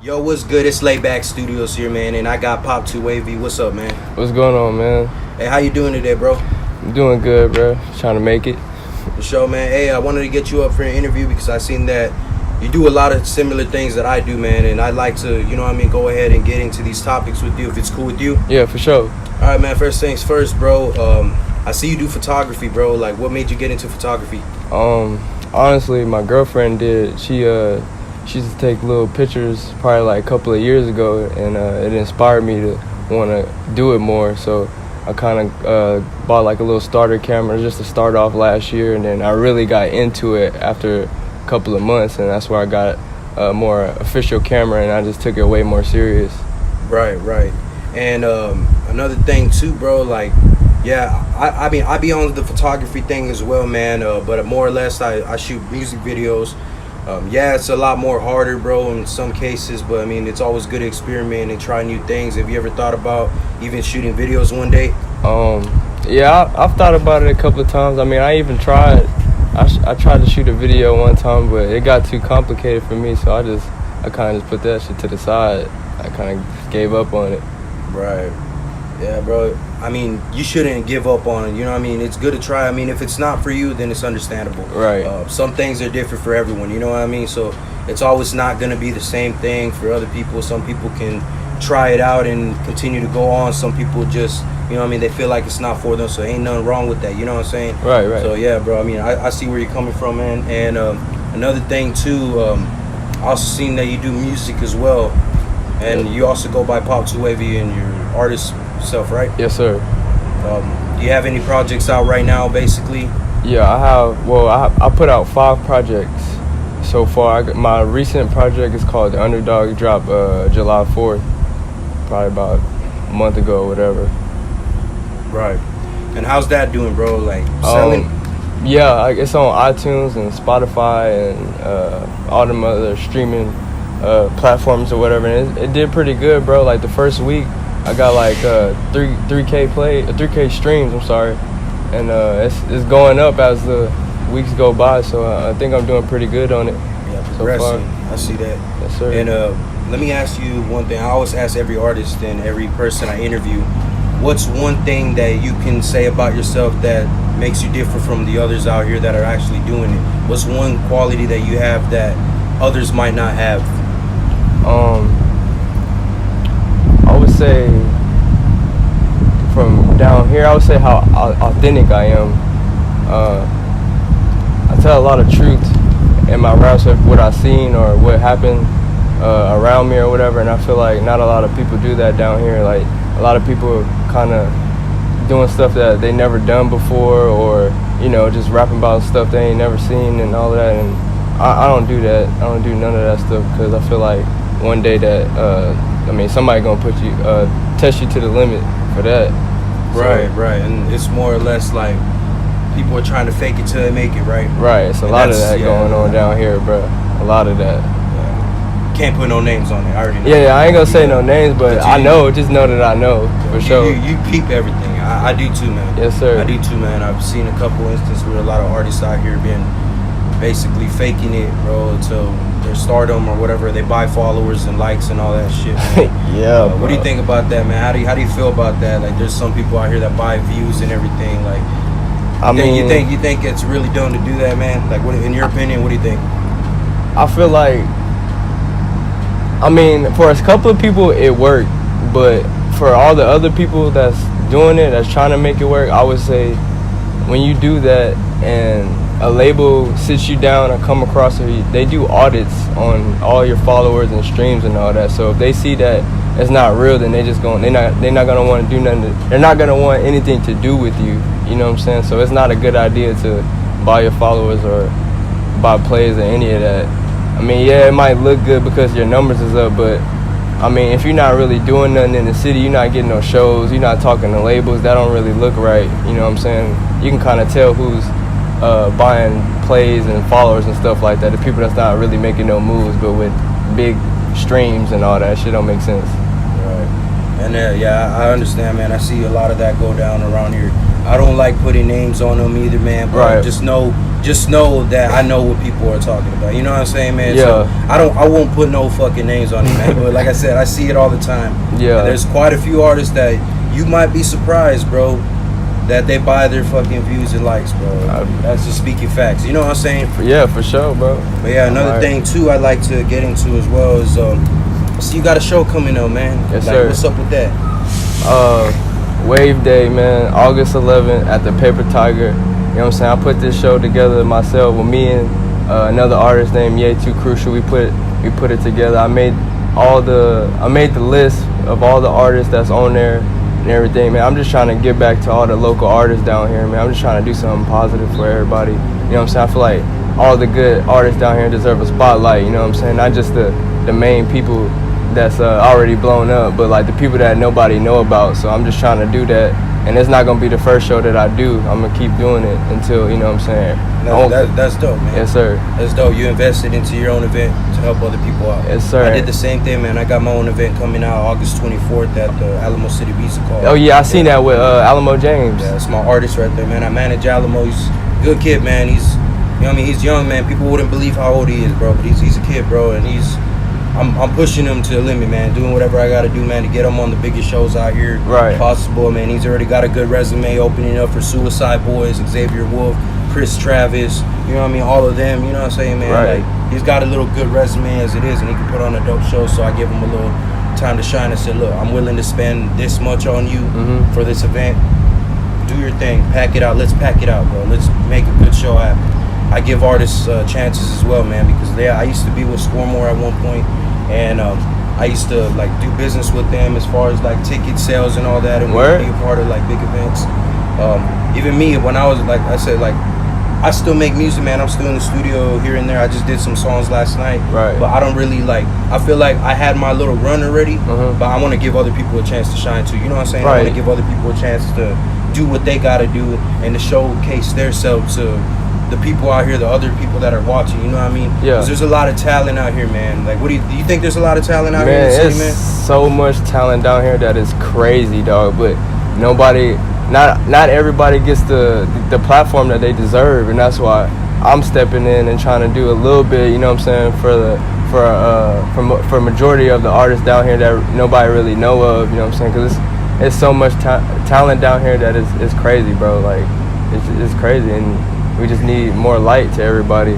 Yo, what's good? It's Layback Studios here, man, and I got Pop2Wavy. What's up, man? What's going on, man? Hey, how you doing today, bro? I'm doing good, bro. Trying to make it. The show, man. Hey, I wanted to get you up for an interview because I seen that you do a lot of similar things that I do, man, and I'd like to, go ahead and get into these topics with you if it's cool with you. Yeah, for sure. All right, man. First things first, bro. I see you do photography, bro. Like, what made you get into photography? Honestly, my girlfriend did. She used to take little pictures probably like a couple of years ago, and it inspired me to want to do it more. So I kind of bought like a little starter camera just to start off last year, and then I really got into it after a couple of months, and that's where I got a more official camera, and I just took it way more serious. Right. And another thing too, bro, like, yeah, I mean, I be on the photography thing as well, man, but more or less I shoot music videos. Yeah, it's a lot more harder, bro, in some cases, but I mean, it's always good to experiment and try new things. Have you ever thought about even shooting videos one day? Yeah, I've thought about it a couple of times. I mean, I even tried. I tried to shoot a video one time, but it got too complicated for me, so I kind of just put that shit to the side. I kind of gave up on it. Right. Yeah, bro. I mean, you shouldn't give up on it. You know what I mean? It's good to try. I mean, if it's not for you, then it's understandable. Right. Some things are different for everyone. You know what I mean? So it's always not going to be the same thing for other people. Some people can try it out and continue to go on. Some people just, you know what I mean, they feel like it's not for them. So ain't nothing wrong with that. You know what I'm saying? Right. So, yeah, bro. I mean, I see where you're coming from, man. And another thing, too, I also seen that you do music as well. And you also go by Pop2Wavy and your artist self, right? Yes, sir. Do you have any projects out right now, basically? Yeah, I have. Well, I put out 5 projects so far. My recent project is called The Underdog. Dropped July 4th, probably about a month ago or whatever. Right. And how's that doing, bro? Like, selling? Yeah, it's on iTunes and Spotify and all them other streaming platforms or whatever. And it did pretty good, bro. Like the first week, I got like 3K streams. I'm sorry, and it's going up as the weeks go by. So I think I'm doing pretty good on it. Yeah, progressing. I see that. Yes, sir. And let me ask you one thing. I always ask every artist and every person I interview, what's one thing that you can say about yourself that makes you different from the others out here that are actually doing it? What's one quality that you have that others might not have? I would say from down here, I would say how authentic I am. I tell a lot of truth in my raps of what I've seen or what happened around me or whatever, and I feel like not a lot of people do that down here. Like a lot of people are kind of doing stuff that they never done before, or just rapping about stuff they ain't never seen and all that. And I don't do that. I don't do none of that stuff because I feel like one day that somebody gonna put you test you to the limit for that. Right. And it's more or less like people are trying to fake it till they make it, right? Right. It's a lot of that going on down here, bro. A lot of that. Yeah. Can't put no names on it. I already know. Yeah, I ain't gonna say no names, but I know. Just know that I know for sure. You peep everything. I do too, man. Yes, sir. I do too, man. I've seen a couple instances where a lot of artists out here been basically faking it, bro, until their stardom or whatever. They buy followers and likes and all that shit, man. Yeah. What do you think about that, man? How do you feel about that? Like, there's some people out here that buy views and everything. Like, you think it's really dumb to do that, man? Like, what, in your opinion, what do you think? I feel like, for a couple of people it worked, but for all the other people that's doing it, that's trying to make it work, I would say when you do that and a label sits you down and come across it, they do audits on all your followers and streams and all that. So if they see that it's not real, then they're not gonna want to do nothing. They're not gonna want anything to do with you. You know what I'm saying? So it's not a good idea to buy your followers or buy plays or any of that. Yeah, it might look good because your numbers is up, but if you're not really doing nothing in the city, you're not getting no shows, you're not talking to labels, that don't really look right. You know what I'm saying? You can kind of tell who's buying plays and followers and stuff like that. The people that's not really making no moves, but with big streams and all that shit don't make sense. Right. And yeah, I understand, man. I see a lot of that go down around here. I don't like putting names on them either, man. But Right. just know that I know what people are talking about. You know what I'm saying, man? Yeah. So I won't put no fucking names on it, man. But like I said, I see it all the time. Yeah. And there's quite a few artists that you might be surprised, bro, that they buy their fucking views and likes, bro. That's just speaking facts. You know what I'm saying? Yeah, for sure, bro. But yeah, another thing too I'd like to get into as well is so you got a show coming up, man. Yes, like, sir. What's up with that? Wave Day, man, August 11th at the Paper Tiger. You know what I'm saying? I put this show together myself with me and another artist named Yay Too Crucial. We put it together. I made the list of all the artists that's on there and everything, man. I'm just trying to give back to all the local artists down here, man. I'm just trying to do something positive for everybody. You know what I'm saying? I feel like all the good artists down here deserve a spotlight, you know what I'm saying? Not just the main people that's already blown up, but like the people that nobody know about. So I'm just trying to do that, and it's not gonna be the first show that I do. I'm gonna keep doing it until, you know what I'm saying. That's dope, man. Yes, sir. That's dope. You invested into your own event to help other people out. Yes, sir. I did the same thing, man. I got my own event coming out August 24th at the Alamo City Pizza Call. Oh yeah, I seen that with Alamo James. Yeah, it's my artist right there, man. I manage Alamo. He's a good kid, man. He's, you know what I mean? He's young, man. People wouldn't believe how old he is, bro. But he's a kid, bro, and I'm pushing him to the limit, man. Doing whatever I got to do, man, to get him on the biggest shows out here possible, man. He's already got a good resume opening up for Suicide Boys, Xavier Wolf, Chris Travis, you know what I mean? All of them, you know what I'm saying, man? Right. Like, he's got a little good resume as it is, and he can put on a dope show, so I give him a little time to shine. I said, look, I'm willing to spend this much on you for this event. Do your thing. Pack it out. Let's pack it out, bro. Let's make a good show happen. I give artists chances as well, man, because I used to be with Scoremore at one point, and I used to like do business with them as far as like ticket sales and all that, and be a part of like big events. Even me, when I was like I said, like I still make music, man. I'm still in the studio here and there. I just did some songs last night, but I don't really like. I feel like I had my little run already, but I want to give other people a chance to shine too. You know what I'm saying? I want to give other people a chance to do what they got to do and to showcase themselves to the people out here, the other people that are watching, you know what I mean? Yeah. 'Cause there's a lot of talent out here, man. Like, do you think there's a lot of talent out here in the city, man? So much talent down here that is crazy, dog. But not everybody gets the platform that they deserve, and that's why I'm stepping in and trying to do a little bit, you know what I'm saying, for majority of the artists down here that nobody really know of, you know what I'm saying? Because it's so much talent down here that is crazy, bro. Like, it's crazy, and we just need more light to everybody.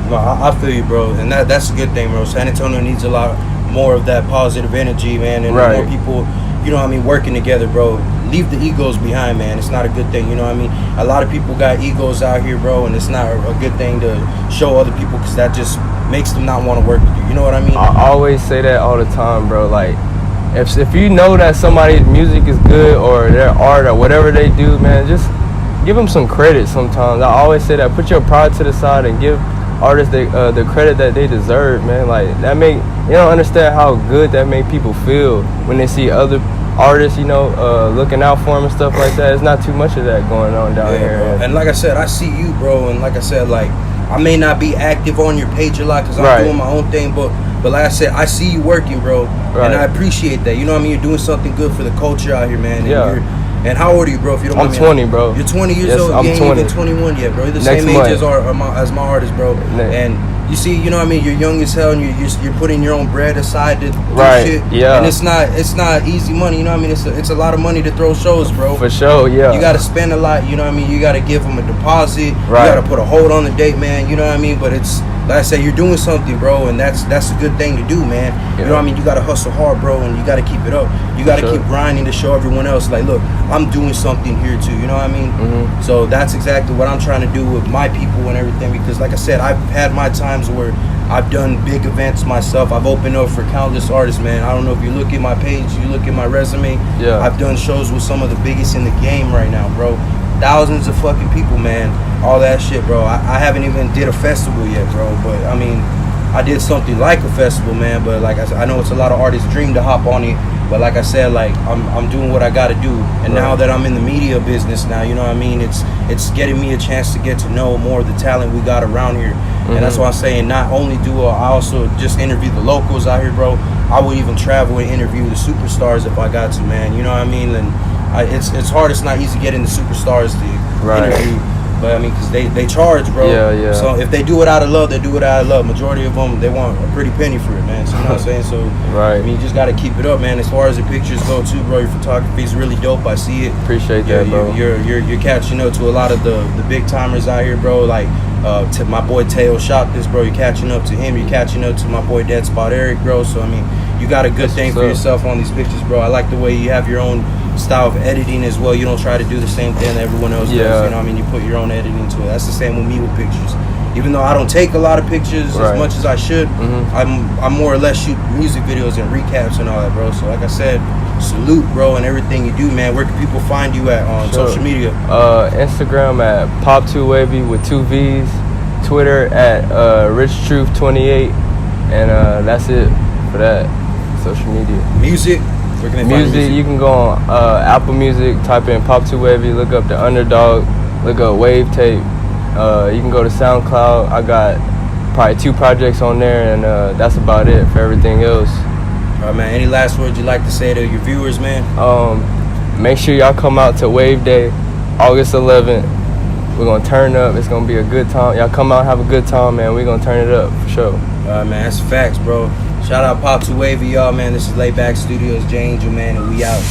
No, I feel you, bro, and that's a good thing, bro. San Antonio needs a lot more of that positive energy, man, and more people, you know what I mean, working together, bro. Leave the egos behind, man. It's not a good thing, you know what I mean? A lot of people got egos out here, bro, and it's not a good thing to show other people, because that just makes them not want to work with you. You know what I mean? I always say that all the time, bro. Like, if you know that somebody's music is good or their art or whatever they do, man, just give them some credit sometimes. I always say that. Put your pride to the side and give artists the credit that they deserve, man. Like, that you don't understand how good that make people feel when they see other artists, you know, looking out for them and stuff like that. There's not too much of that going on down here. Bro. And like I said, I see you, bro, and like I said, like, I may not be active on your page a lot because I'm doing my own thing, but like I said, I see you working, bro, and I appreciate that. You know what I mean? You're doing something good for the culture out here, man. And And how old are you, bro? If you don't mind me. I'm 20, bro. You're 20 years old? I'm you ain't 20. even 21 yet, bro. You're the Next same month. age as my artist, bro. And you see, you know what I mean? You're young as hell, and you're putting your own bread aside to do shit. Yeah. And it's not easy money, you know what I mean? It's a lot of money to throw shows, bro. For sure, yeah. You got to spend a lot, you know what I mean? You got to give them a deposit. Right. You got to put a hold on the date, man. You know what I mean? But it's, like I said, you're doing something, bro, and that's a good thing to do, man. You know what I mean? You got to hustle hard, bro, and you got to keep it up. You got to keep grinding to show everyone else, like, look, I'm doing something here too, you know what I mean? Mm-hmm. So that's exactly what I'm trying to do with my people and everything, because like I said, I've had my times where I've done big events myself. I've opened up for countless artists, man. I don't know if you look at my page, you look at my resume. Yeah. I've done shows with some of the biggest in the game right now, bro. Thousands of fucking people, man. All that shit, bro. I haven't even did a festival yet, bro. But, I mean, I did something like a festival, man. But, like I said, I know it's a lot of artists' dream to hop on it. But, like I said, like, I'm doing what I got to do. And now that I'm in the media business now, you know what I mean? It's getting me a chance to get to know more of the talent we got around here. Mm-hmm. And that's why I'm saying not only do I also just interview the locals out here, bro. I would even travel and interview the superstars if I got to, man. You know what I mean? And it's hard. It's not easy getting the superstars to Right. interview. But I mean, because they charge, bro. Yeah. So if they do it out of love, they do it out of love. Majority of them, they want a pretty penny for it, man. So you know what I'm saying? So Right. I mean, you just gotta keep it up, man. As far as the pictures go, too, bro. Your photography is really dope. I see it. Appreciate that, bro. You're catching up to a lot of the big timers out here, bro. Like to my boy Teo shot this, bro. You're catching up to him. You're catching up to my boy Dead Spot Eric, bro. So I mean, you got a good That's thing what's for up. yourself on these pictures, bro. I like the way you have your own style of editing as well. You don't try to do the same thing that everyone else does. You know what I mean? You put your own editing to it. That's the same with me with pictures. Even though I don't take a lot of pictures Right. as much as I should, I'm more or less shoot music videos and recaps and all that, bro. So like I said, salute, bro, and everything you do, man. Where can people find you at on social media? Instagram at Pop2Wavy with 2 V's. Twitter at RichTruth28, and that's it for that social media. Music. Where can they find Music, you can go on Apple Music, type in Pop2Wavy, look up The Underdog, look up Wave Tape. You can go to SoundCloud. I got probably 2 projects on there, and that's about it for everything else. All right, man. Any last words you'd like to say to your viewers, man? Make sure y'all come out to Wave Day, August 11th. We're gonna turn up. It's gonna be a good time. Y'all come out, have a good time, man. We're gonna turn it up for sure. All right, man. That's facts, bro. Shout out Pop2Wavy, y'all, man. This is Layback Studios, J Angel, man, and we out.